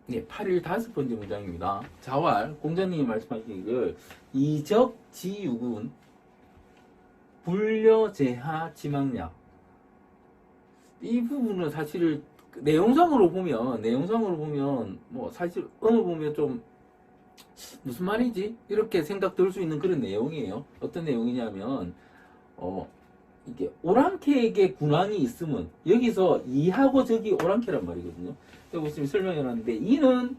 네, 8일 5번째 문장입니다. 자왈, 공자님이 말씀하신 이걸 이적지육은 불려제하 지망약. 이 부분은 사실 내용상으로 보면 뭐 사실 어느 보면 좀 무슨 말이지? 이렇게 생각 들 수 있는 그런 내용이에요. 어떤 내용이냐면 이게 오랑캐에게 군왕이 있으면 여기서 이하고 저기 오랑캐란 말이거든요. 여기 보시면 설명해놨는데 이는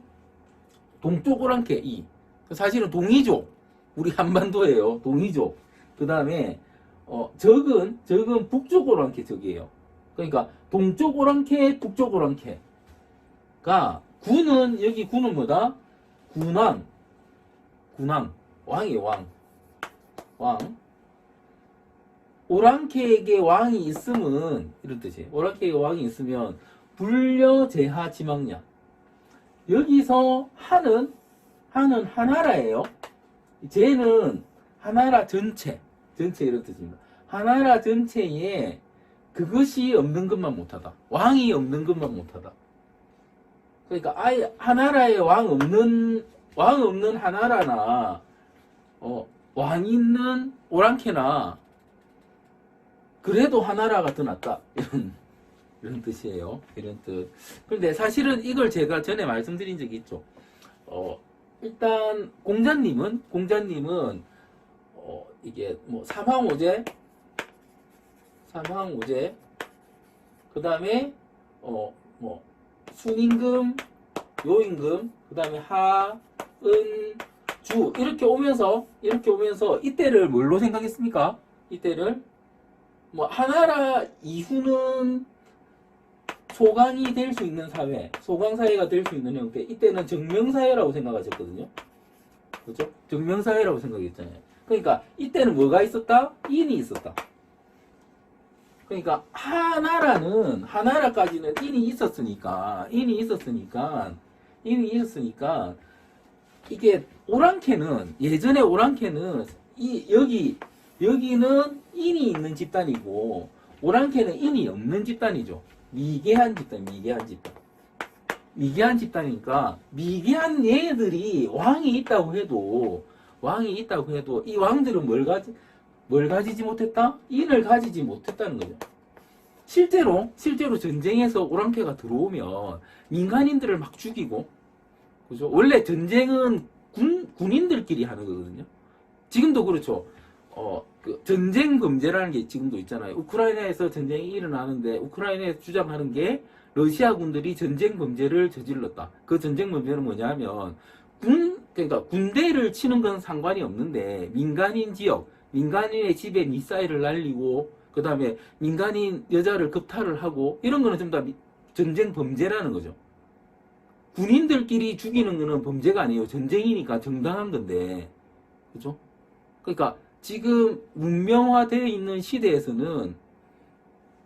동쪽 오랑캐 이 사실은 동이족 우리 한반도예요. 동이족. 그 다음에 적은 북쪽 오랑캐 적이에요. 그러니까 동쪽 오랑캐 북쪽 오랑캐가 군은 여기 군은 뭐다? 군왕 왕이에요. 왕 오랑캐에게 왕이 있으면 이런 뜻이에요. 오랑캐에게 왕이 있으면 불려제하 지망냐. 여기서 하는 하나라예요. 제는 하나라 전체 이런 뜻입니다. 하나라 전체에 그것이 없는 것만 못하다. 왕이 없는 것만 못하다. 그러니까 아예 하나라에 왕 없는 하나라나 왕 있는 오랑캐나 그래도 하나라가 더 낫다. 이런 뜻이에요. 이런 뜻. 그런데 사실은 이걸 제가 전에 말씀드린 적이 있죠. 일단 공자님은 이게 뭐 삼황오제 그 다음에 뭐 순임금, 요임금, 그 다음에 하, 은, 주 이렇게 오면서 이때를 뭘로 생각했습니까? 이때를 뭐 하나라 이후는 소강이 될 수 있는 사회, 소강사회가 될 수 있는 형태, 이때는 정명사회라고 생각하셨거든요. 그죠? 정명사회라고 생각했잖아요. 그러니까 이때는 뭐가 있었다? 인이 있었다. 그러니까 하나라까지는 인이 있었으니까 이게 예전에 오랑캐는 여기는 인이 있는 집단이고 오랑캐는 인이 없는 집단이죠. 미개한 집단이니까 미개한 얘들이 왕이 있다고 해도 이 왕들은 뭘 가지지 못했다? 인을 가지지 못했다는 거죠. 실제로 전쟁에서 오랑캐가 들어오면 민간인들을 막 죽이고, 그죠? 원래 전쟁은 군인들끼리 하는 거거든요. 지금도 그렇죠. 그 전쟁 범죄라는 게 지금도 있잖아요. 우크라이나에서 전쟁이 일어나는데 우크라이나에서 주장하는 게 러시아 군들이 전쟁 범죄를 저질렀다. 그 전쟁 범죄는 뭐냐면 그러니까 군대를 치는 건 상관이 없는데 민간인 지역, 민간인의 집에 미사일을 날리고 그 다음에 민간인 여자를 겁탈을 하고 이런 거는 전부 다 전쟁 범죄라는 거죠. 군인들끼리 죽이는 거는 범죄가 아니에요. 전쟁이니까 정당한 건데, 그죠? 그러니까 지금 문명화되어 있는 시대에서는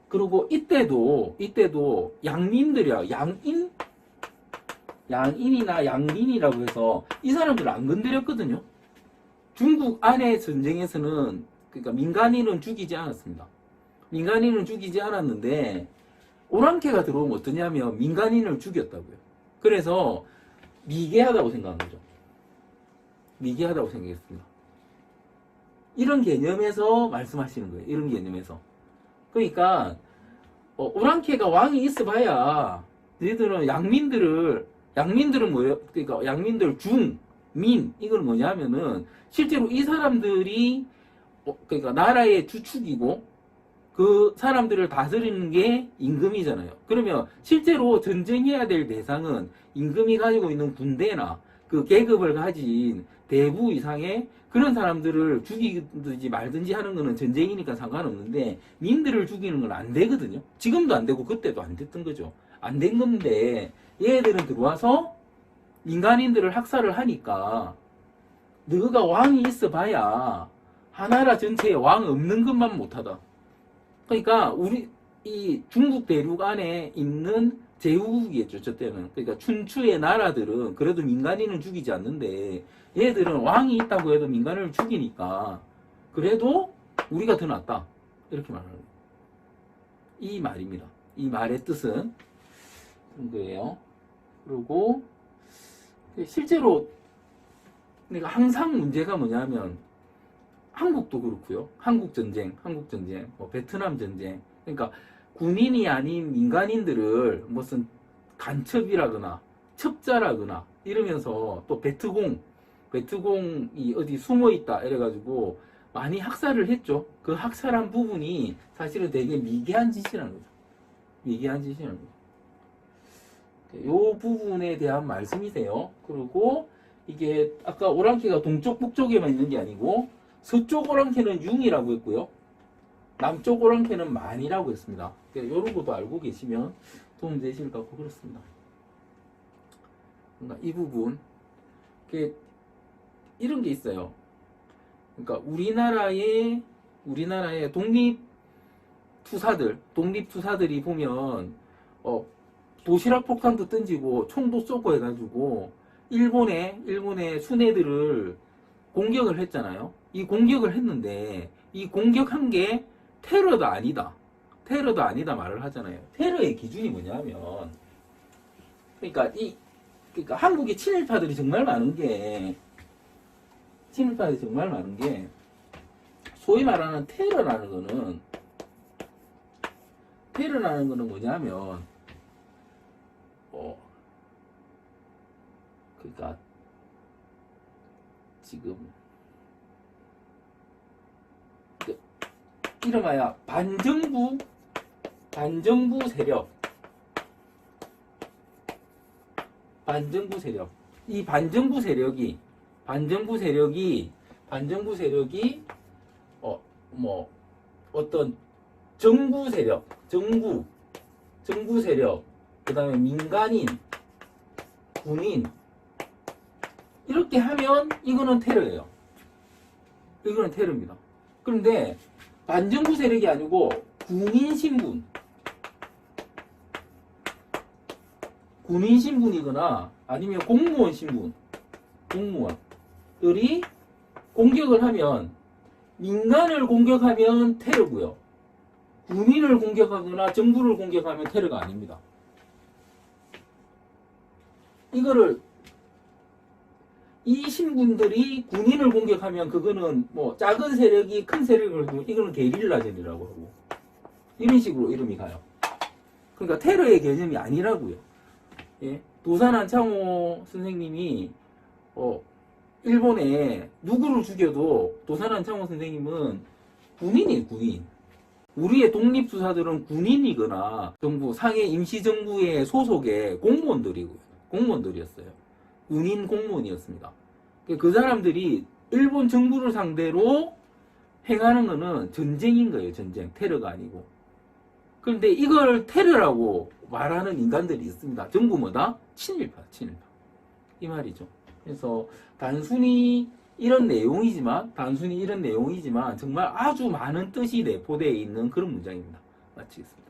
그리고 이때도 양민들이야. 양인이나 양린이라고 해서 이 사람들을 안 건드렸거든요. 중국 안의 전쟁에서는 그러니까 민간인은 죽이지 않았습니다. 민간인은 죽이지 않았는데 오랑캐가 들어오면 어떠냐면 민간인을 죽였다고요. 그래서 미개하다고 생각한 거죠. 미개하다고 생각했습니다. 이런 개념에서 말씀하시는 거예요. 이런 개념에서. 그러니까 오랑캐가 왕이 있어봐야 너희들은 양민들은 뭐예요? 그러니까 양민들 민 이건 뭐냐면은 실제로 이 사람들이 그러니까 나라의 주축이고 그 사람들을 다스리는 게 임금이잖아요. 그러면 실제로 전쟁해야 될 대상은 임금이 가지고 있는 군대나 그 계급을 가진 대부 이상의 그런 사람들을 죽이든지 말든지 하는 거는 전쟁이니까 상관없는데 민들을 죽이는 건 안 되거든요. 지금도 안 되고 그때도 안 됐던 거죠. 안 된 건데 얘들은 들어와서 민간인들을 학살을 하니까 너가 왕이 있어봐야 하나라 전체에 왕 없는 것만 못하다. 그러니까 이 중국 대륙 안에 있는 제후국이겠죠. 저 때는. 그러니까 춘추의 나라들은 그래도 민간인은 죽이지 않는데 얘들은 왕이 있다고 해도 민간인을 죽이니까 그래도 우리가 더 낫다. 이렇게 말하는 거예요. 이 말입니다. 이 말의 뜻은 그런 거예요. 그리고 실제로 내가 항상 문제가 뭐냐면 한국도 그렇고요. 한국 전쟁, 뭐 베트남 전쟁. 그러니까 군인이 아닌 민간인들을 무슨 간첩이라거나 첩자라거나 이러면서 또 베트공이 어디 숨어 있다 이래가지고 많이 학살을 했죠. 그 학살한 부분이 사실은 되게 미개한 짓이라는 거죠. 미개한 짓이라는 거죠. 요 부분에 대한 말씀이세요. 그리고 이게 아까 오랑캐가 동쪽 북쪽에만 있는 게 아니고 서쪽 오랑캐는 융이라고 했고요. 남쪽 오랑캐는 만이라고 했습니다. 이런 것도 알고 계시면 도움 되실 것 같고 그렇습니다. 그러니까 이 부분 이런 게 있어요. 그러니까 우리나라의 독립투사들이 보면 도시락 폭탄도 던지고 총도 쏘고 해가지고 일본의 순애들을 공격을 했잖아요. 이 공격을 했는데 이 공격한 게 테러도 아니다 말을 하잖아요. 테러의 기준이 뭐냐면 그러니까 한국에 친일파들이 정말 많은 게 소위 말하는 테러라는 거는 뭐냐면 그러니까 지금 이름하여 반정부 세력 이 반정부 세력이 어떤 정부 세력 그 다음에 민간인 군인 이렇게 하면 이거는 테러예요. 이거는 테러입니다. 그런데 반정부 세력이 아니고 군인 신분이거나 아니면 공무원들이 공격을 하면 민간을 공격하면 테러고요. 군인을 공격하거나 정부를 공격하면 테러가 아닙니다. 이 신분들이 군인을 공격하면 그거는 뭐 작은 세력이 큰 세력을 공격, 이거는 게릴라전이라고 하고 이런 식으로 이름이 가요. 그러니까 테러의 개념이 아니라고요. 예? 도산 안창호 선생님이 일본에 누구를 죽여도 도산 안창호 선생님은 군인이에요. 군인. 우리의 독립투사들은 군인이거나 정부 상해 임시정부의 소속의 공무원들이었어요. 군인 공무원이었습니다. 그 사람들이 일본 정부를 상대로 행하는 거는 전쟁인 거예요. 전쟁. 테러가 아니고. 그런데 이걸 테러라고 말하는 인간들이 있습니다. 전부 뭐다? 친일파. 이 말이죠. 그래서 단순히 이런 내용이지만 정말 아주 많은 뜻이 내포되어 있는 그런 문장입니다. 마치겠습니다.